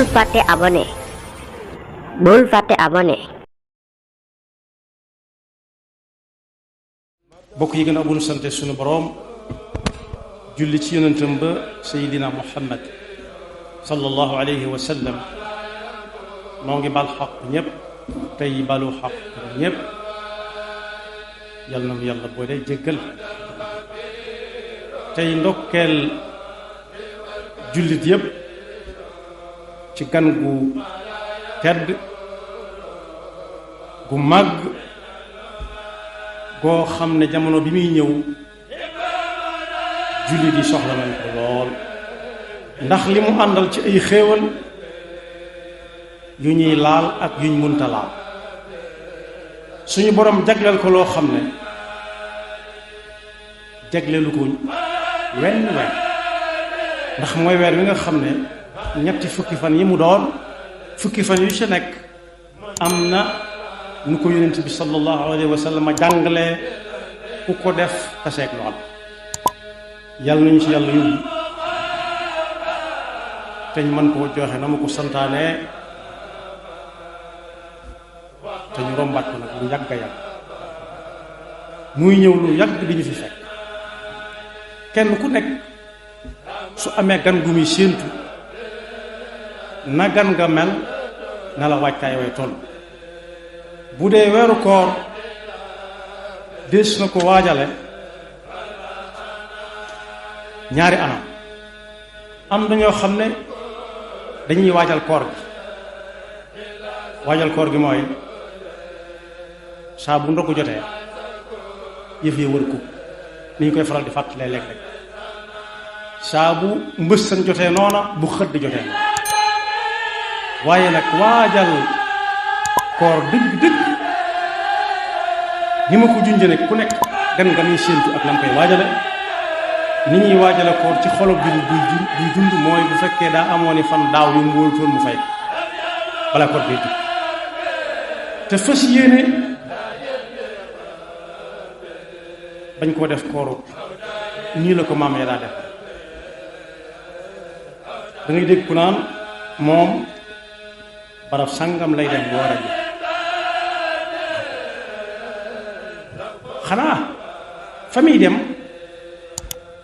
bul fàtte abonné bul fàtte abonné. bokk yi gën a bu nu sante sunu boroom julli ci yonentam ba sayidina muhammad sallallahu alayhi wa sallam moo ngi bal xaq ñépp tey balu xaq ñépp yal na mu yàlla boole jéggal tey ndokkeel jullit yépp ci gan gu tedd gu màgg goo xam ne jamono bi muy ñëw jullit yi soxla nañ ko lool ndax li mu àndal ci ay xéewal yu ñuy laal ak yuñ munta laal suñu borom jagleel ko loo xam ne jagleelu ko wenn ndax mooy weer wi nga xam ne ñetti fukki fan yi mu doon fukki fan yu ci nekk am na nu ko yonent bi sallallahu alayhi wa sallam jàngale ku ko def taseeg lool yàlla nañu ci yàlla yóbbu te ñu mën koo joxe na ma ko santaane te ñu rombaat ko nag lu yàgg a yàgg muy ñëw lu yàgg di ñu fi fekk kenn ku nekk su amee gan gu muy séentu na gan nga mel na la waajtaay way toll bu dee weeru koor des na ko waajale ñaari anam am na ñoo xam ne dañuy waajal koor gi mooy saa bu ndogu jotee yëf yi wër ko ni ñu koy faral di fàttalee léeg rek saa bu mbës san jotee noona bu xëdd jotee waaye nag waajal koor dëgg ni ma ko junjee ne ku nekk gan nga muy séentu ak la mu koy waajale ni ñuy waajale koor ci xolob bi buy dund mooy bu fekkee daa amoon ni fan daaw yu mu wóolutoon mu fay walla koor bi dugg te fas yéene bañ koo def kooru nii la ko maam ya daa def da ngay dégg ku naan moom barab sangam lay dem bu war a ji xanaa fa muy dem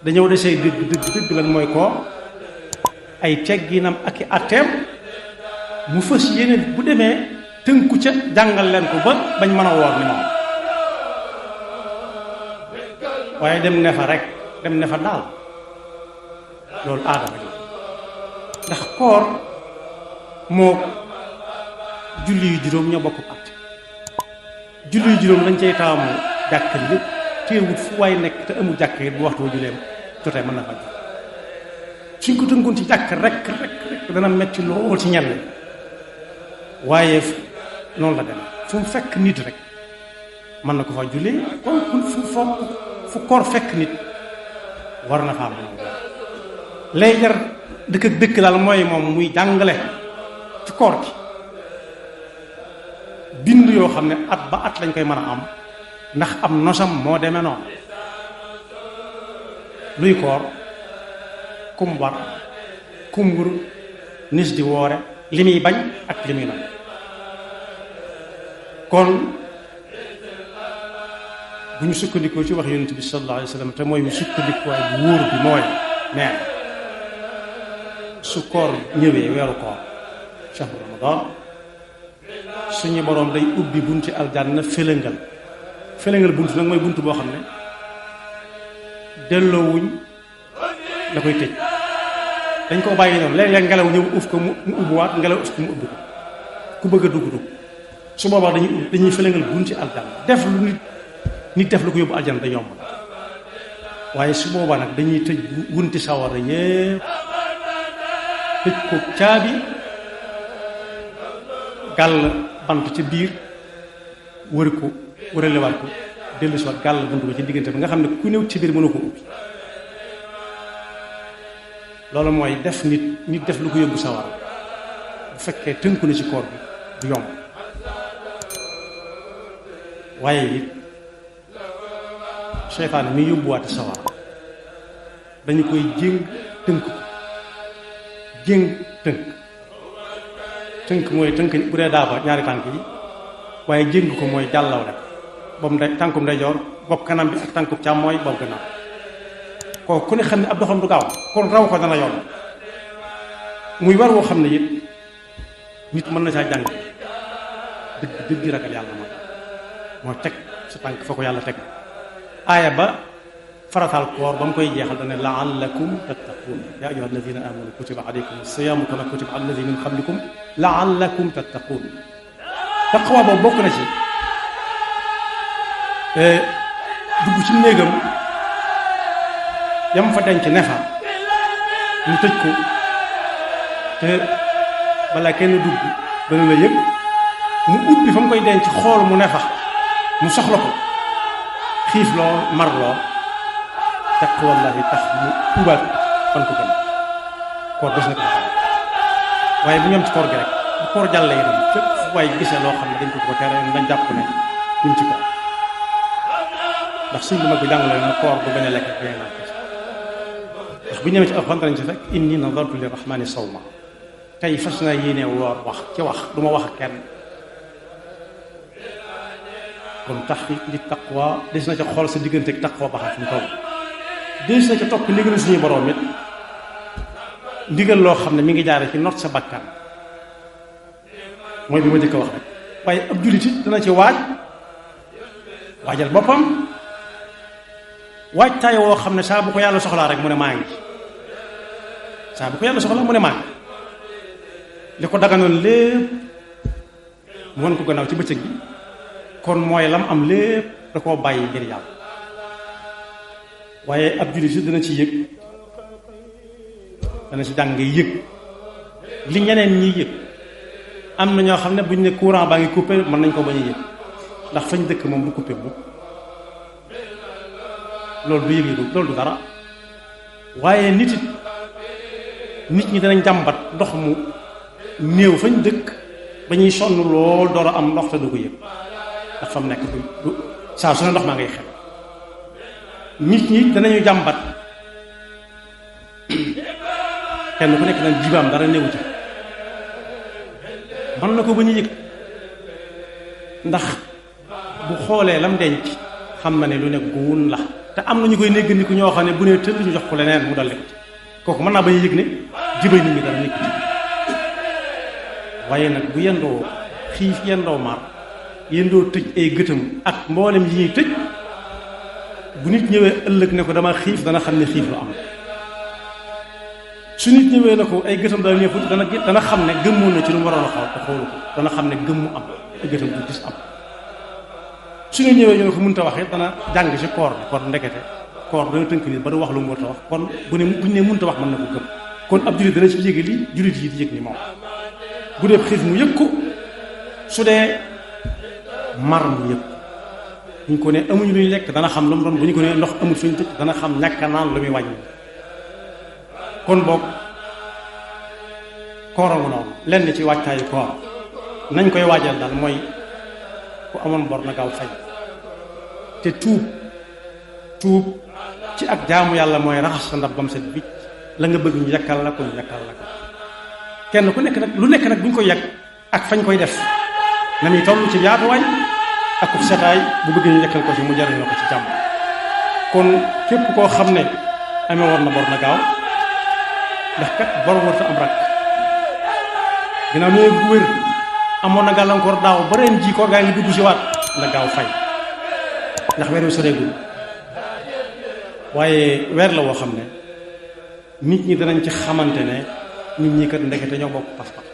dañoo desee dëgg lan mooy ko ay tegginam ak i atteem mu fës yéene bu demee tënku ca jàngal leen ko ba bañ mën a woor ni moom waaye dem ne fa rek dem ne fa daal loolu aada rek ndax koor moo julli yu juróom ñoo bokk at julli yu juróom lañ cay taamu jàkk lépp téewut fu waay nekk te amul jàkk yi bu waxtu wa juleem jotee mën na fa suñ ko tënkoon ci jàkk rek dana metti lool ci ñenn waaye noonu la dem fu mu fekk nit rek mën na ko fa jullee kon fu koor fekk nit war na faa mën lay jar dëkk ak dëkk daal mooy moom muy jàngale ci koor gi bind yoo xam ne at ba at lañ koy mën a am ndax am nosam moo demee noonu luy koor kum war kum wur nis di woore li muy bañ ak li muy nag kon bu ñu sukkandikoo ci wax yonent bi sallallahu alayhi wa sallam te mooy bu sukkandikuwaay bu wóor bi mooy nee su koor ñëwee weeru koor shahru ramadan suñu boroom day ubbi bunti aljanna féléngal bunt nag mooy bunt boo xam ne delloowuñ la koy tëj dañ koo bàyyi noonu léeg-léeg ngelaw ñëw uf ko mu ubbiwaat ngelaw uf ko mu ubbi ko ku bëgg a dugg su boobaa dañuy féléngal bunti aljanna def lu nit def lu ko yóbbu aljanna da yomb waaye su boobaa nag dañuy tëj bunti sawara yépp tëj ko caabi gàll bant ci biir wër ko wëralewaat ko dellu si waat gàll bunt ko ci diggante bi nga xam ne ku néew ci biir mënu ko ubbi loolu mooy def nit def lu ko yóbbu sawara bu fekkee tënku na ci koor bi du yomb waaye it seytaane mi yóbbuwaate sawara dañu koy jéng tënk ko jéng tënk tënk mooy tënk bu dee daaba ñaari tànk yi waaye jéng ko mooy jàllaw rek boobu tànkum ndeyjoor bopp kanam bi ak tànkum càmmooñ boobu gannaaw kooku ku ne xam ne ab doxam du gaaw kon raw ko dana yoon muy war woo xam ne it nit mën na saa jàng dëgg dëgg ragal yàlla moo teg sa tànk fa ko yàlla teg aaya ba farataal koor ba mu koy jeexal dane la'allakum tattaquun yaa ayyuha alladina amanu kutiba alaykum as-siyaamu kama kutiba ala alladina min qablikum la'allakum tattaquun taqwa boobu bokk na ci dugg ci néegam yam fa denc ne fa mu tëj ko te balaa kenn dugg dana la yëg mu ubbi fa mu koy denc xool mu ne fa mu soxla ko xiif lool mar lool taqwallahi tax mu tuubaat fan ko gën koor des na ko xam waaye bu ñam ci koor gi rek bu koor jàllee itam fépp fu waaye gisee loo xam ne dañ ko tere dañ jàpp ne ñu ci koor ndax suñ bu mag bi jàngale na koor bu bañ a lekk bañ a naan ndax bu ñëwee ci alxuraan danañ ci fekk inni nadartu lirrahmani sawma tey fas na yéene woor wax ci wax du ma wax ak kenn kon tax di taqwa des na ca xool sa diggante ak taqwa ba xam fu mu toll des na ca topp ndigal suñu borom it ndigal loo xam ne mi ngi jaare ci not sa bakkan mooy bi ma jëkk a wax rek waaye ab jullit it dana ci waajal boppam waajtaay woo xam ne saa bu ko yàlla soxlaa rek mu ne maa ngi saa bu ko yàlla soxlaa mu ne maa ngi li ko daganoon lépp mu won ko gannaaw ci bëccëg bi kon mooy lam am lépp da koo bàyyi ngir yàlla waaye ab jullit si dana ci yëg dana ci jàng ngay yëg li ñeneen ñi yëg am na ñoo xam ne buñ ne courant baa ngi coupé mën nañ ko bañ a yëg ndax fañ dëkk moom du coupé bu loolu du yëg-yëgu loolu du dara waaye nit ñi danañ jàmbat ndox mu néew fañ dëkk ba ñuy sonn lool door a am ndox te du ko yëg ndax fa mu nekk du saa su ne ndox maa ngay xel nit ñi danañu jàmbat kenn ku nekk nag jibaam dara néewu ci mën na ko ba ñu yëg ndax bu xoolee lam denc xam na ne lu ne guun la te am na ñu koy néggandiku ñoo xam ne bu ne tëll ñu jox ko leneen mu daldi ko ci kooku mën naa ba ñu yëg ne jibay nit ñi dara nekk ci waaye nag bu yendoo xiif yendoo mar yendoo tëj ay gëtam ak mboolem yi ñuy tëj bu nit ñëwee ëllëg ne ko dama xiif dana xam ne xiif lu am su nit ñëwee ne ko ay gëtam dana neexut dana xam ne gëmmoon na ci lu mu waroon a xool te xoolu ko dana xam ne gëmmu am ay gëtam du gis am su nga ñëwee ñu ne ko mënta wax it dana jàng ci koor bi kon ndekete koor dana tënk nit ba du wax lu mu war a wax kon buñ ne mënta wax mën na ko gëm kon ab jullit dana ci yéege li jullit yi di yëg ni moom bu dee xiif mu yëg ko su dee mar mu yëg buñ ko ne amuñu luñ lekk dana xam lu mu doon bu ñu ko ne ndox amul fuñ tëj dana xam ñàkk naan lu muy wàññi kon boog koorangu noonu lenn ci wàccaayu koor nañ koy waajal daal mooy ku amoon bor na gaaw fay te tuub ci ak jaamu yàlla mooy raxas sa ndab bam set bi la nga bëgg ñu yàkkal la ko ñu yàkkal la ko kenn ku nekk nag lu nekk nag bu ñu koy yàgg ak fañ koy def na muy toll ci yaatuwaay ak ku setaay bu bëgg ñu yàkkal ko ci mu jariñ la ko ci jàmm kon képp koo xam ne amee war na bor na gaaw ndax kat bor warta am rak ginnaaw nee bu wér amoon na gàllankoor daaw ba ren ji koor gaa ngi dugg si waat na gaaw fay ndax weer wi soreegul waaye weer la woo xam ne nit ñi danañ ci xamante ne nit ñi kat ndekete ñoo bokk pas-pas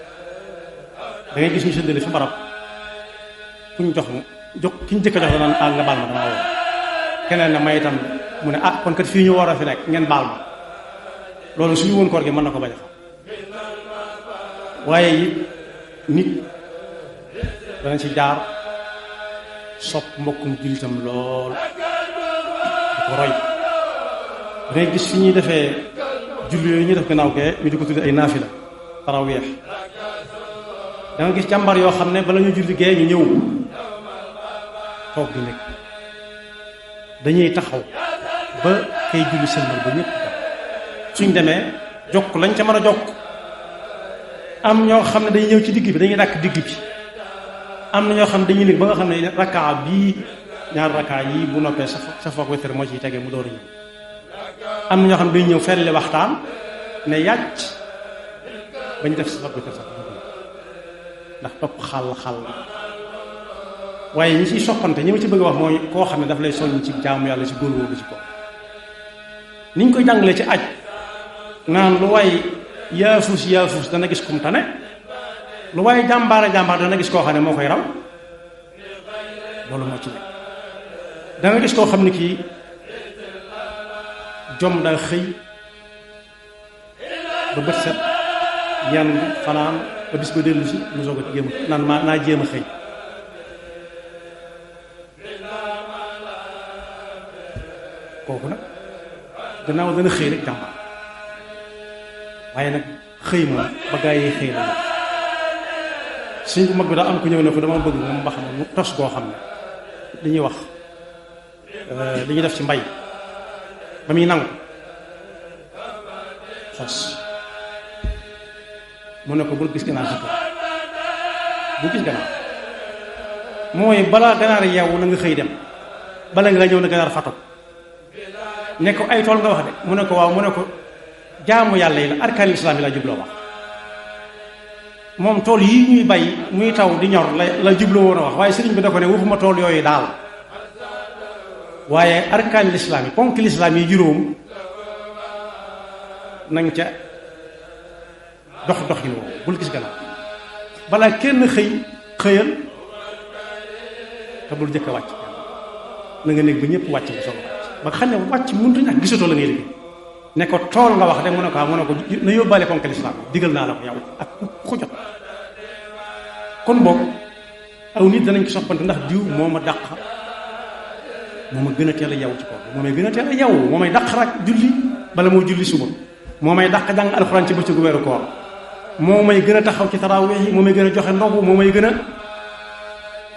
da ngay gis ñu séddale fi barab kuñ jox kiñ jëkk a jox danaan nga baal ma damaa woo keneen ne may itam mu ne kon kat fii ñu war a fi nekk ngeen baal ma loolu suñu woon koor gi mën na ko bañ a xam waaye it nit dana ci jaar sopp mbokkum jullitam lool di ko roy dangay gis fi ñuy defee julli yooyu ñuy def gannaaw gee ñu di ko tudde ay naafila taraweex da nga gis jàmbar yoo xam ne bala ñu julli gee ñu ñëw toog di nekk dañuy taxaw ba kay julli sëlmal ba ñëpp suñ demee jokk lañ ca mën a jokk am ñoo xam ne dañuy ñëw ci digg bi dañuy dàkk digg bi am na ñoo xam ne dañuy nekk ba nga xam ne rakkaa bii ñaar rakkaa yi bu noppee sa foog wétar moo ciy tege mu door a ñëw am na ñoo xam ne dañuy ñëw fenn waxtaan ne yàcc bañ def sa foog wétar sax ndax topp xàll waaye ñi ciy soppante ñi ma ci bëgg a wax mooy koo xam ne daf lay soññ ci jaamu yàlla ci góorgóorlu ci ko niñ koy jàngalee ci aj naan lu waay yaafuus dana gis kum tane lu waaye jàmbaar dana gis koo xam ne moo koy raw loolu moo ci nekk danga gis koo xam ne kii jom daa xëy ba bët set yan fanaan ba bis ba dellu si mu soog a jéem naan naa jéem a xëy kooku nag gannaaw dana xëy rek jàmbaar waaye nag xëy moom ba gaa yi xëy na moom suñ bu mag bi daa am ku ñëw ne ko dama bëgg moom mbax na mu tos goo xam ne li ñuy wax li ñuy def ci mbay ba muy nangu xos mu ne ko bul gis ganaar sa kër bu gis ganaar mooy balaa ganaar yeewu na nga xëy dem bala nga ñëw na ganaar fatu ne ko ay tool nga wax de mu ne ko waaw mu ne ko jaamu yàlla yi la arkaani islaam yi la jubloo wax moom tool yii ñuy bay muy taw di ñor la jubloo woon a wax waaye sëriñ bi da ko ne waxuma tool yooyu daal waaye arkaani lislaam yi ponk lislaam yi juróom nañ ca dox yi woowu bul gis gannaaw balaa kenn xëyal te bul jëkk a wàcc na nga nekk ba ñëpp wàcc bu soog a wàcc ba xam ne wàcc mënut a ñàkk gisatoo la ngay liggéey ne ko tool nga wax de mu ne ko na yóbbaale ponk lislaam digal naa la ko yow ak ku jot kon boog aw nit danañ ko soppante ndax diw moo ma dàq moo ma gën a teel a yow ci kaw moo may gën a teel a yow moo may dàq rak julli bala moo julli suba moo may dàq jàng alxuraan ci bëccëgu weeru koor moo may gën a taxaw ci tarawih yi moo may gën a joxe ndogu moo may gën a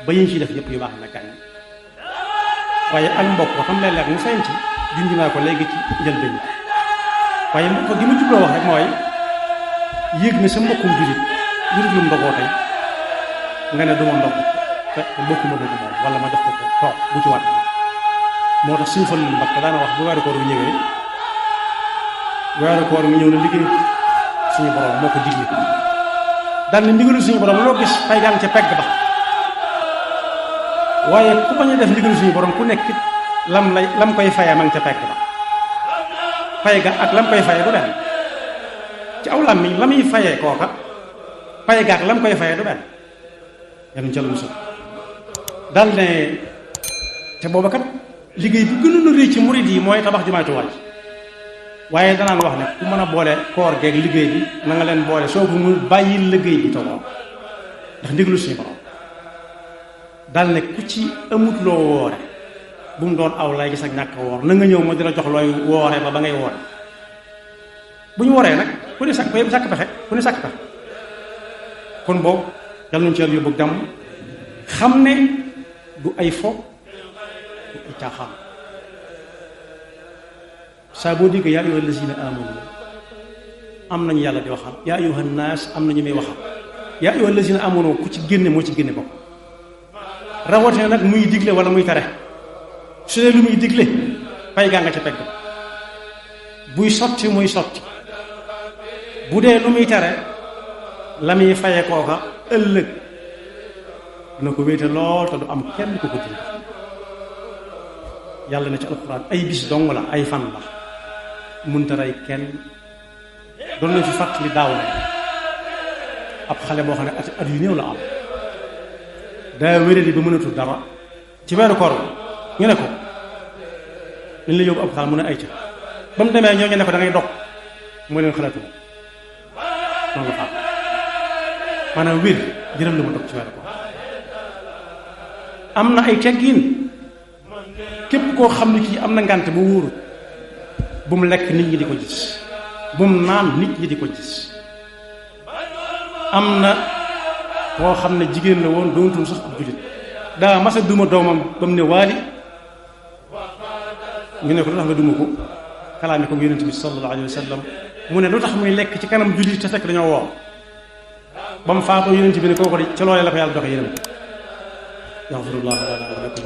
ba yiñ ciy def yëpp yu baax na gàññ waaye ak mbokk xam léeg-léeg mu feeñ ci junj naa ko léegi ci njëlbéen bi waaye mbokk gi ma jubloo wax rek mooy yéeg ne sa mbokkum jullit jullit lu ndogoo tey nga ne duma ndog te bokkuma ko moom wala ma jox ko toog bu ci wat moo tax suñu fa lu mbakk daana wax bu weeru koor wi ñëwee weeru koor wi ñëw na liggéey suñu borom moo ko digle daal ne ndigalu suñu borom loo gis fay gaan ca pegg ba waaye ku bañ a def ndigalu suñu borom ku nekk lam koy fayee ma ngi ca pegg ba fay ga ak lam koy fayee du benn ci aw làmmiñ la muy fayee kooka fay ga ak lam koy fayee du benn yanuñ ca lu musul dal ne te booba kat liggéey bu gënoon a rëy ci murid yi mooy tabax jumaay Tuubaa waaye danaan wax ne ku mën a boole koor geeg liggéey bi na nga leen boole soo ko mu bàyyil liggéey bi toogoo ndax ndigalu suñu borom dal ne ku ci amut loo woore bu mu doon aw lay gis ak ñàkk woor na nga ñëw ma dina jox looy woore ba ngay woore bu ñu woree nag ku ne sàkk pexe kon boobu dal nañu ci yàlla yóbbu jàmm xam ne du ay fo du ay caaxaan saa boo déggee yaa ayyuhal lazina amanu am nañu yàlla di waxal yaa ayyuhan naas am nañu may waxal yaa ayyuhal lazina amanu ku ci génne moo ci génne bopp rawatina nag muy digle wala muy tere su dee lu muy digle fay gaa nga ca pegg buy sotti muy sotti bu dee lu muy tere la muy faye kooka ëllëg dina ko wéete lool te du am kenn ku ko dindi yàlla na ci alxuraan ay bis dong la ay fan la munta rey kenn doon nañ fi fàttali daaw na ab xale boo xam ne at yu néew la am daa wéradi ba mënatul dara ci weeru koor ñu ne ko dañ la yóbbu hôpital mu ne ay ca ba mu demee ñoo ñu ne ko da ngay dog mooy leen xalaatu noonu la faat maanaam wér jërëm la ma dog ci weeru koor am na ay teggiin képp koo xam ne kii am na ngànt ba wóorul bu mu lekk nit ñi di ko gis bu mu naan nit ñi di ko gis am na koo xam ne jigéen la woon doonatul sax ab jullit daa masa duma doomam ba mu ne waali ñu ne ko lu tax nga duma ko kalaame ko yonent bi sallallahu alayhi wa sallam mu ne lu tax muy lekk ci kanam jullit te fekk dañoo woor ba mu faatoo yonent bi ne kooku de ca loolee la ko yàlla doxe yërëm yaxfirullahu lana wa lakum